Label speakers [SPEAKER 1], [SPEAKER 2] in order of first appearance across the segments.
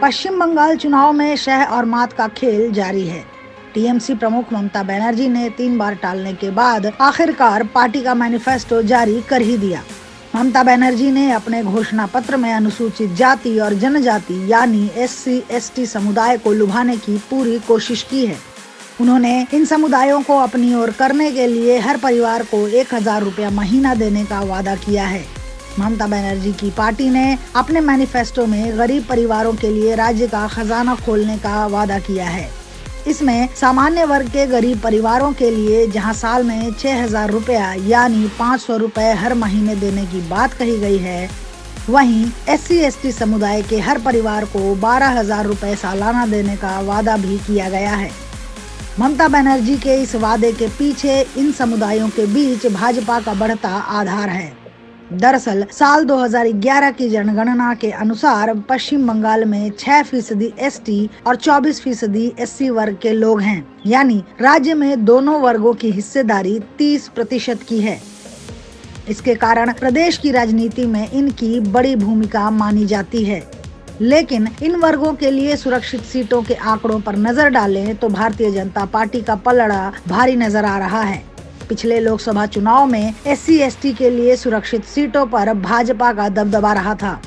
[SPEAKER 1] पश्चिम बंगाल चुनाव में शह और मात का खेल जारी है। टीएमसी प्रमुख ममता बनर्जी ने 3 बार टालने के बाद आखिरकार पार्टी का मैनिफेस्टो जारी कर ही दिया। ममता बनर्जी ने अपने घोषणा पत्र में अनुसूचित जाति और जनजाति यानी SC/ST समुदाय को लुभाने की पूरी कोशिश की है। उन्होंने इन समुदायों को अपनी ओर करने के लिए हर परिवार को 1000 रुपया महीना देने का वादा किया है। ममता बनर्जी की पार्टी ने अपने मैनिफेस्टो में गरीब परिवारों के लिए राज्य का खजाना खोलने का वादा किया है। इसमें सामान्य वर्ग के गरीब परिवारों के लिए जहां साल में 6000 रुपया यानी 500 रुपए हर महीने देने की बात कही गई है, वहीं SC/ST समुदाय के हर परिवार को 12000 रुपए सालाना देने का वादा भी किया गया है। ममता बनर्जी के इस वादे के पीछे इन समुदायों के बीच भाजपा का बढ़ता आधार है। दरअसल साल 2011 की जनगणना के अनुसार पश्चिम बंगाल में 6% ST और 24% SC वर्ग के लोग हैं, यानी राज्य में दोनों वर्गों की हिस्सेदारी 30% की है। इसके कारण प्रदेश की राजनीति में इनकी बड़ी भूमिका मानी जाती है। लेकिन इन वर्गों के लिए सुरक्षित सीटों के आंकड़ों पर नजर डालें तो भारतीय जनता पार्टी का पलड़ा भारी नजर आ रहा है। पिछले लोकसभा चुनाव में SC/ST के लिए सुरक्षित सीटों पर भाजपा का दबदबा रहा था।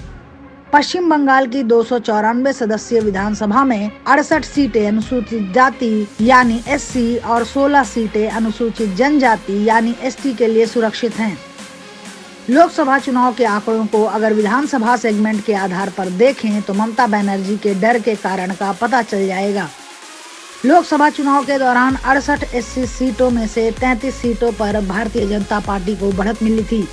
[SPEAKER 1] पश्चिम बंगाल की 294 सदस्यीय विधानसभा में 68 सीटें अनुसूचित जाति यानी SC और 16 सीटें अनुसूचित जनजाति यानी ST के लिए सुरक्षित हैं। लोकसभा चुनाव के आंकड़ों को अगर विधानसभा सेगमेंट के आधार पर देखें तो ममता बनर्जी के डर के कारण का पता चल जाएगा। लोकसभा चुनाव के दौरान 68 SC सीटों में से 33 सीटों पर भारतीय जनता पार्टी को बढ़त मिली थी,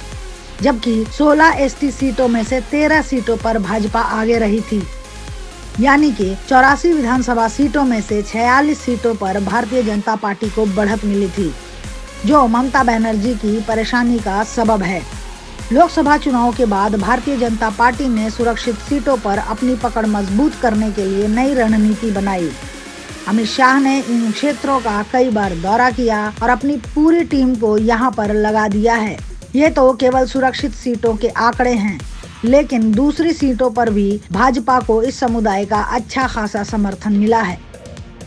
[SPEAKER 1] जबकि 16 ST सीटों में से 13 सीटों पर भाजपा आगे रही थी। यानी कि 84 विधानसभा सीटों में से 46 सीटों पर भारतीय जनता पार्टी को बढ़त मिली थी, जो ममता बनर्जी की परेशानी का सबब है। लोकसभा चुनाव के बाद भारतीय जनता पार्टी ने सुरक्षित सीटों पर अपनी पकड़ मजबूत करने के लिए नई रणनीति बनाई। अमित शाह ने इन क्षेत्रों का कई बार दौरा किया और अपनी पूरी टीम को यहां पर लगा दिया है। ये तो केवल सुरक्षित सीटों के आंकड़े हैं, लेकिन दूसरी सीटों पर भी भाजपा को इस समुदाय का अच्छा खासा समर्थन मिला है।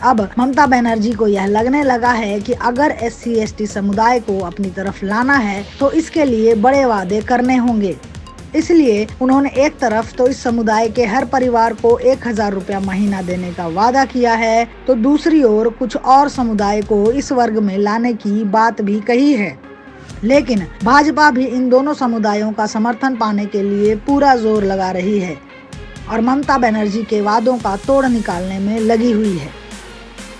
[SPEAKER 1] अब ममता बनर्जी को यह लगने लगा है कि अगर SC/ST समुदाय को अपनी तरफ लाना है तो इसके लिए बड़े वादे करने होंगे। इसलिए उन्होंने एक तरफ तो इस समुदाय के हर परिवार को 1000 रुपया महीना देने का वादा किया है, तो दूसरी ओर कुछ और समुदाय को इस वर्ग में लाने की बात भी कही है। लेकिन भाजपा भी इन दोनों समुदायों का समर्थन पाने के लिए पूरा जोर लगा रही है और ममता बनर्जी के वादों का तोड़ निकालने में लगी हुई है।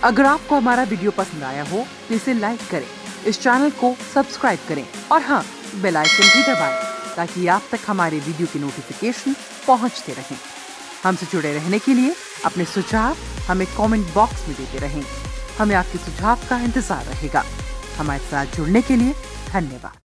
[SPEAKER 2] अगर आपको हमारा वीडियो पसंद आया हो तो इसे लाइक करें, इस चैनल को सब्सक्राइब करें और हाँ, बेल आइकन भी दबाएं ताकि आप तक हमारे वीडियो की नोटिफिकेशन पहुंचते रहें। हमसे जुड़े रहने के लिए अपने सुझाव हमें कमेंट बॉक्स में देते रहें। हमें आपके सुझाव का इंतजार रहेगा। हमारे साथ जुड़ने के लिए धन्यवाद।